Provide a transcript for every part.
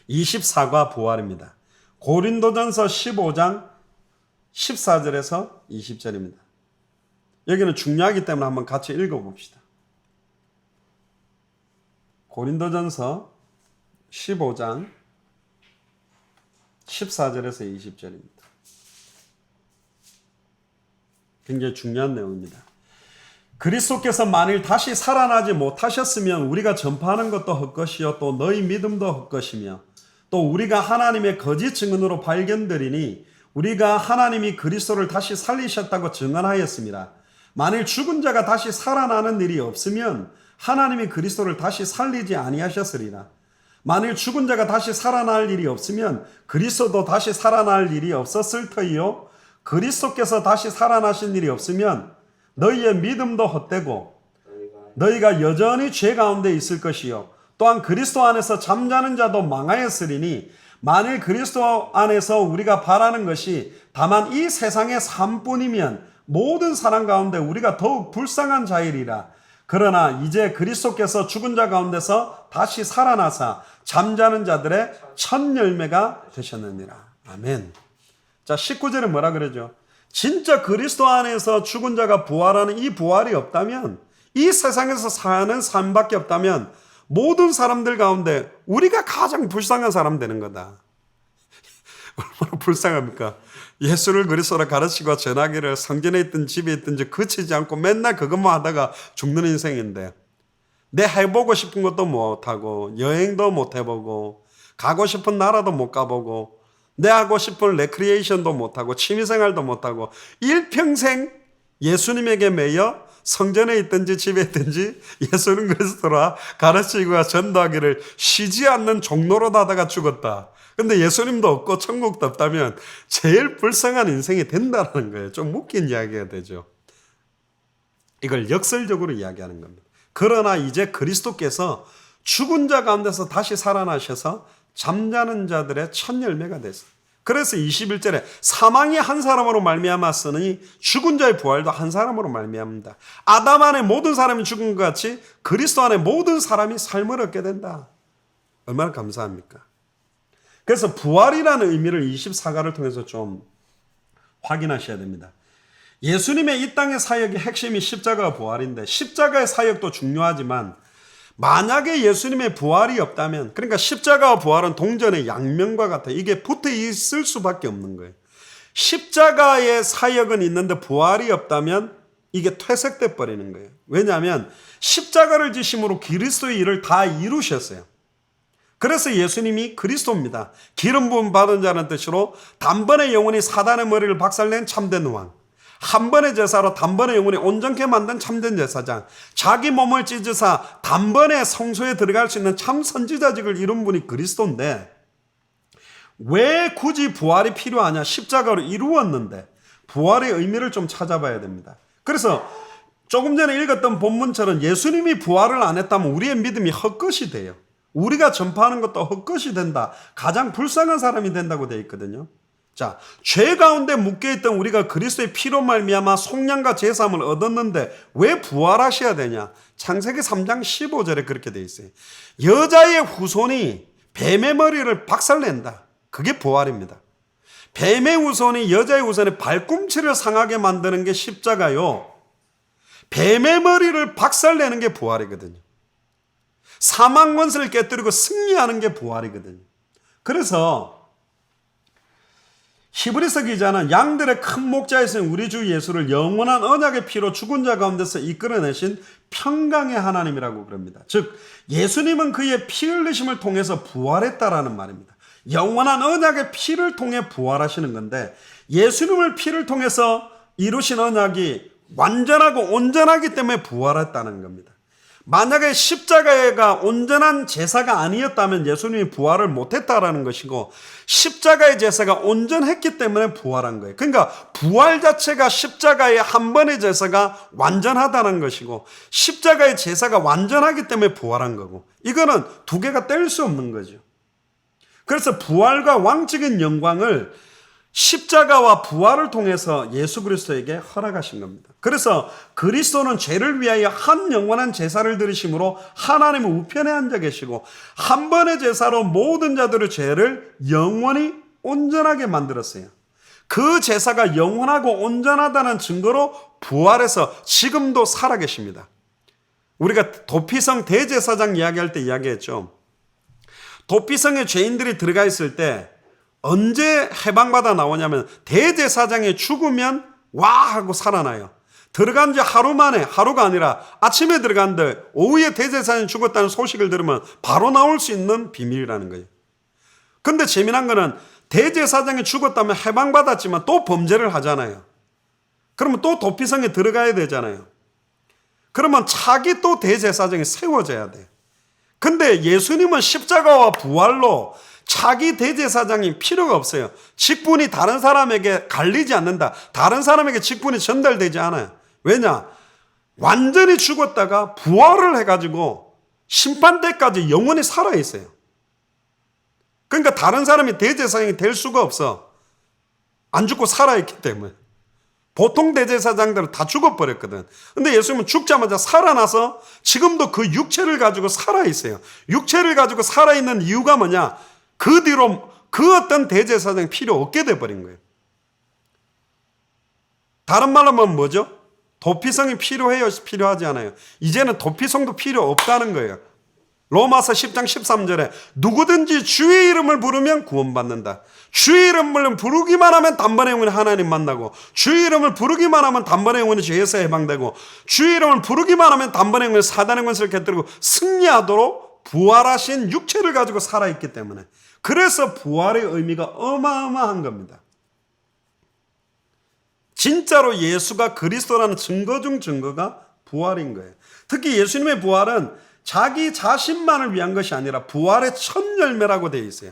24가 부활입니다. 고린도전서 15장 14절에서 20절입니다. 여기는 중요하기 때문에 한번 같이 읽어봅시다. 고린도전서 15장 14절에서 20절입니다. 굉장히 중요한 내용입니다. 그리스도께서 만일 다시 살아나지 못하셨으면 우리가 전파하는 것도 헛것이요 또 너희 믿음도 헛것이며 또 우리가 하나님의 거짓 증언으로 발견되리니 우리가 하나님이 그리스도를 다시 살리셨다고 증언하였습니다. 만일 죽은 자가 다시 살아나는 일이 없으면 하나님이 그리스도를 다시 살리지 아니하셨으리라. 만일 죽은 자가 다시 살아날 일이 없으면 그리스도도 다시 살아날 일이 없었을 터이요 그리스도께서 다시 살아나신 일이 없으면 너희의 믿음도 헛되고 너희가 여전히 죄 가운데 있을 것이요 또한 그리스도 안에서 잠자는 자도 망하였으리니 만일 그리스도 안에서 우리가 바라는 것이 다만 이 세상의 삶뿐이면 모든 사람 가운데 우리가 더욱 불쌍한 자이리라. 그러나 이제 그리스도께서 죽은 자 가운데서 다시 살아나사 잠자는 자들의 첫 열매가 되셨느니라. 아멘. 자, 19절에 뭐라 그러죠? 진짜 그리스도 안에서 죽은 자가 부활하는 이 부활이 없다면, 이 세상에서 사는 삶밖에 없다면 모든 사람들 가운데 우리가 가장 불쌍한 사람 되는 거다. 얼마나 불쌍합니까? 예수를 그리스도라 가르치고 전하기를 성전에 있든 집에 있든지 그치지 않고 맨날 그것만 하다가 죽는 인생인데 내 해보고 싶은 것도 못하고 여행도 못 해보고 가고 싶은 나라도 못 가보고 내 하고 싶은 레크리에이션도 못하고 취미생활도 못하고 일평생 예수님에게 매여 성전에 있든지 집에 있든지 예수는 그리스도라 가르치고 전도하기를 쉬지 않는 종로로 다다가 죽었다. 근데 예수님도 없고 천국도 없다면 제일 불쌍한 인생이 된다는 거예요. 좀 웃긴 이야기가 되죠. 이걸 역설적으로 이야기하는 겁니다. 그러나 이제 그리스도께서 죽은 자 가운데서 다시 살아나셔서 잠자는 자들의 첫 열매가 됐어요. 그래서 21절에 사망이 한 사람으로 말미암았으니 죽은 자의 부활도 한 사람으로 말미암는다. 아담 안에 모든 사람이 죽은 것 같이 그리스도 안에 모든 사람이 삶을 얻게 된다. 얼마나 감사합니까? 그래서 부활이라는 의미를 24가를 통해서 좀 확인하셔야 됩니다. 예수님의 이 땅의 사역의 핵심이 십자가와 부활인데 십자가의 사역도 중요하지만 만약에 예수님의 부활이 없다면, 그러니까 십자가와 부활은 동전의 양면과 같아. 이게 붙어 있을 수밖에 없는 거예요. 십자가의 사역은 있는데 부활이 없다면 이게 퇴색돼 버리는 거예요. 왜냐하면 십자가를 지심으로 그리스도의 일을 다 이루셨어요. 그래서 예수님이 그리스도입니다. 기름 부음 받은 자는 뜻으로 단번에 영원히 사단의 머리를 박살낸 참된 왕, 한 번의 제사로 단번에 영혼이 온전케 만든 참된 제사장, 자기 몸을 찢으사 단번에 성소에 들어갈 수 있는 참 선지자직을 이룬 분이 그리스도인데 왜 굳이 부활이 필요하냐? 십자가로 이루었는데 부활의 의미를 좀 찾아봐야 됩니다. 그래서 조금 전에 읽었던 본문처럼 예수님이 부활을 안 했다면 우리의 믿음이 헛것이 돼요. 우리가 전파하는 것도 헛것이 된다. 가장 불쌍한 사람이 된다고 되어 있거든요. 자, 죄 가운데 묶여있던 우리가 그리스도의 피로 말미암아 속량과 제사함을 얻었는데 왜 부활하셔야 되냐? 창세기 3장 15절에 그렇게 되어 있어요. 여자의 후손이 뱀의 머리를 박살낸다. 그게 부활입니다. 뱀의 후손이 여자의 후손의 발꿈치를 상하게 만드는 게 십자가요. 뱀의 머리를 박살내는 게 부활이거든요. 사망 권세를 깨뜨리고 승리하는 게 부활이거든요. 그래서 히브리서 기자는 양들의 큰 목자이신 우리 주 예수를 영원한 언약의 피로 죽은 자 가운데서 이끌어내신 평강의 하나님이라고 그럽니다. 즉 예수님은 그의 피 흘리심을 통해서 부활했다라는 말입니다. 영원한 언약의 피를 통해 부활하시는 건데 예수님을 피를 통해서 이루신 언약이 완전하고 온전하기 때문에 부활했다는 겁니다. 만약에 십자가가 온전한 제사가 아니었다면 예수님이 부활을 못했다라는 것이고 십자가의 제사가 온전했기 때문에 부활한 거예요. 그러니까 부활 자체가 십자가의 한 번의 제사가 완전하다는 것이고 십자가의 제사가 완전하기 때문에 부활한 거고 이거는 두 개가 뗄 수 없는 거죠. 그래서 부활과 왕적인 영광을 십자가와 부활을 통해서 예수 그리스도에게 허락하신 겁니다. 그래서 그리스도는 죄를 위하여 한 영원한 제사를 드리심으로 하나님의 우편에 앉아 계시고 한 번의 제사로 모든 자들의 죄를 영원히 온전하게 만들었어요. 그 제사가 영원하고 온전하다는 증거로 부활해서 지금도 살아계십니다. 우리가 도피성 대제사장 이야기할 때 이야기했죠. 도피성에 죄인들이 들어가 있을 때 언제 해방받아 나오냐면 대제사장이 죽으면 와 하고 살아나요. 들어간 지 하루 만에, 하루가 아니라 아침에 들어갔는데 오후에 대제사장이 죽었다는 소식을 들으면 바로 나올 수 있는 비밀이라는 거예요. 근데 재미난 거는 대제사장이 죽었다면 해방받았지만 또 범죄를 하잖아요. 그러면 또 도피성에 들어가야 되잖아요. 그러면 차기 또 대제사장이 세워져야 돼. 근데 예수님은 십자가와 부활로 차기 대제사장이 필요가 없어요. 직분이 다른 사람에게 갈리지 않는다. 다른 사람에게 직분이 전달되지 않아요. 왜냐? 완전히 죽었다가 부활을 해가지고 심판 때까지 영원히 살아있어요. 그러니까 다른 사람이 대제사장이 될 수가 없어. 안 죽고 살아있기 때문에. 보통 대제사장들은 다 죽어버렸거든. 근데 예수님은 죽자마자 살아나서 지금도 그 육체를 가지고 살아있어요. 육체를 가지고 살아있는 이유가 뭐냐? 그 뒤로 그 어떤 대제사장이 필요 없게 돼버린 거예요. 다른 말로 하면 뭐죠? 도피성이 필요해요? 필요하지 않아요? 이제는 도피성도 필요 없다는 거예요. 로마서 10장 13절에 누구든지 주의 이름을 부르면 구원받는다. 주의 이름을 부르기만 하면 단번에 영원히 하나님 만나고, 주의 이름을 부르기만 하면 단번에 영원히 죄에서 해방되고, 주의 이름을 부르기만 하면 단번에 영원히 사단의 권세를 깨뜨리고 승리하도록 부활하신 육체를 가지고 살아있기 때문에, 그래서 부활의 의미가 어마어마한 겁니다. 진짜로 예수가 그리스도라는 증거 중 증거가 부활인 거예요. 특히 예수님의 부활은 자기 자신만을 위한 것이 아니라 부활의 첫 열매라고 되어 있어요.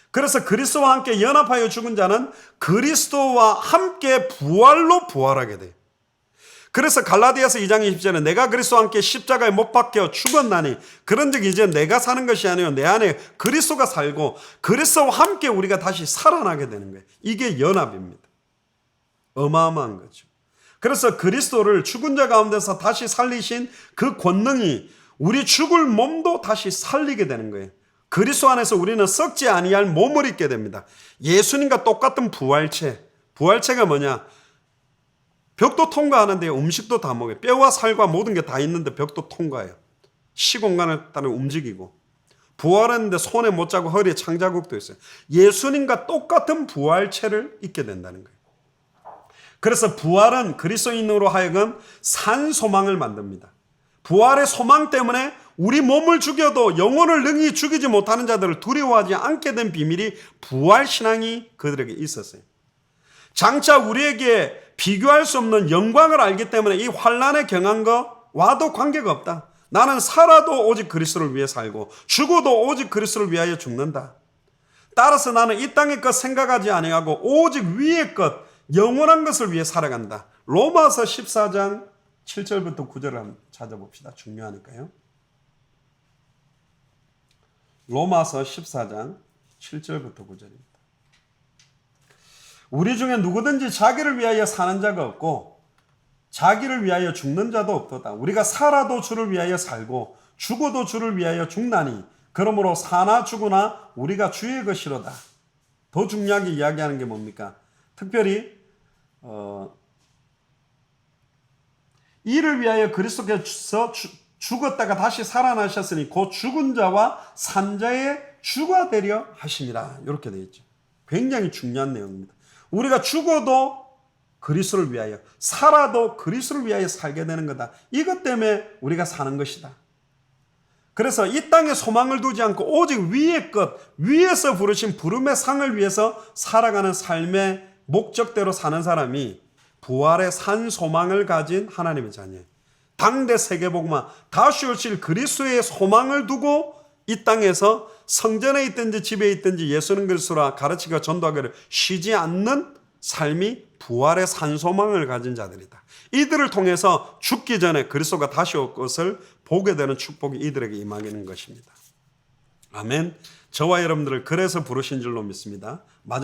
그래서 그리스도와 함께 연합하여 죽은 자는 그리스도와 함께 부활로 부활하게 돼요. 그래서 갈라디아서 2장 20절에 내가 그리스도와 함께 십자가에 못 박혀 죽었나니 그런즉 이제 내가 사는 것이 아니요 내 안에 그리스도가 살고 그리스도와 함께 우리가 다시 살아나게 되는 거예요. 이게 연합입니다. 어마어마한 거죠. 그래서 그리스도를 죽은 자 가운데서 다시 살리신 그 권능이 우리 죽을 몸도 다시 살리게 되는 거예요. 그리스도 안에서 우리는 썩지 아니할 몸을 입게 됩니다. 예수님과 똑같은 부활체. 부활체가 뭐냐? 벽도 통과하는데 음식도 다 먹어요. 뼈와 살과 모든 게 다 있는데 벽도 통과해요. 시공간을 따라 움직이고. 부활했는데 손에 못 자고 허리에 창자국도 있어요. 예수님과 똑같은 부활체를 입게 된다는 거예요. 그래서 부활은 그리스도인으로 하여금 산 소망을 만듭니다. 부활의 소망 때문에 우리 몸을 죽여도 영혼을 능히 죽이지 못하는 자들을 두려워하지 않게 된 비밀이 부활신앙이 그들에게 있었어요. 장차 우리에게 비교할 수 없는 영광을 알기 때문에 이 환난에 경한 것와도 관계가 없다. 나는 살아도 오직 그리스도를 위해 살고 죽어도 오직 그리스도를 위하여 죽는다. 따라서 나는 이 땅의 것 생각하지 아니하고 오직 위의 것, 영원한 것을 위해 살아간다. 로마서 14장 7절부터 9절을 한번 찾아봅시다. 중요하니까요. 로마서 14장 7절부터 9절입니다. 우리 중에 누구든지 자기를 위하여 사는 자가 없고 자기를 위하여 죽는 자도 없도다. 우리가 살아도 주를 위하여 살고 죽어도 주를 위하여 죽나니 그러므로 사나 죽으나 우리가 주의 것이로다. 더 중요하게 이야기하는 게 뭡니까? 특별히 이를 위하여 그리스도께서 죽었다가 다시 살아나셨으니 곧 죽은 자와 산 자의 주가 되려 하심이라. 이렇게 되어 있죠. 굉장히 중요한 내용입니다. 우리가 죽어도 그리스도를 위하여, 살아도 그리스도를 위하여 살게 되는 거다. 이것 때문에 우리가 사는 것이다. 그래서 이 땅에 소망을 두지 않고 오직 위의 것, 위에서 부르신 부름의 상을 위해서 살아가는 삶의 목적대로 사는 사람이 부활의 산 소망을 가진 하나님의 자녀예요. 당대 세계복음화 다시 오실 그리스도의 소망을 두고 이 땅에서 성전에 있든지 집에 있든지 예수는 그리스도라 가르치고 전도하기를 쉬지 않는 삶이 부활의 산 소망을 가진 자들이다. 이들을 통해서 죽기 전에 그리스도가 다시 올 것을 보게 되는 축복이 이들에게 임하는 것입니다. 아멘. 저와 여러분들을 그래서 부르신 줄로 믿습니다. 마지막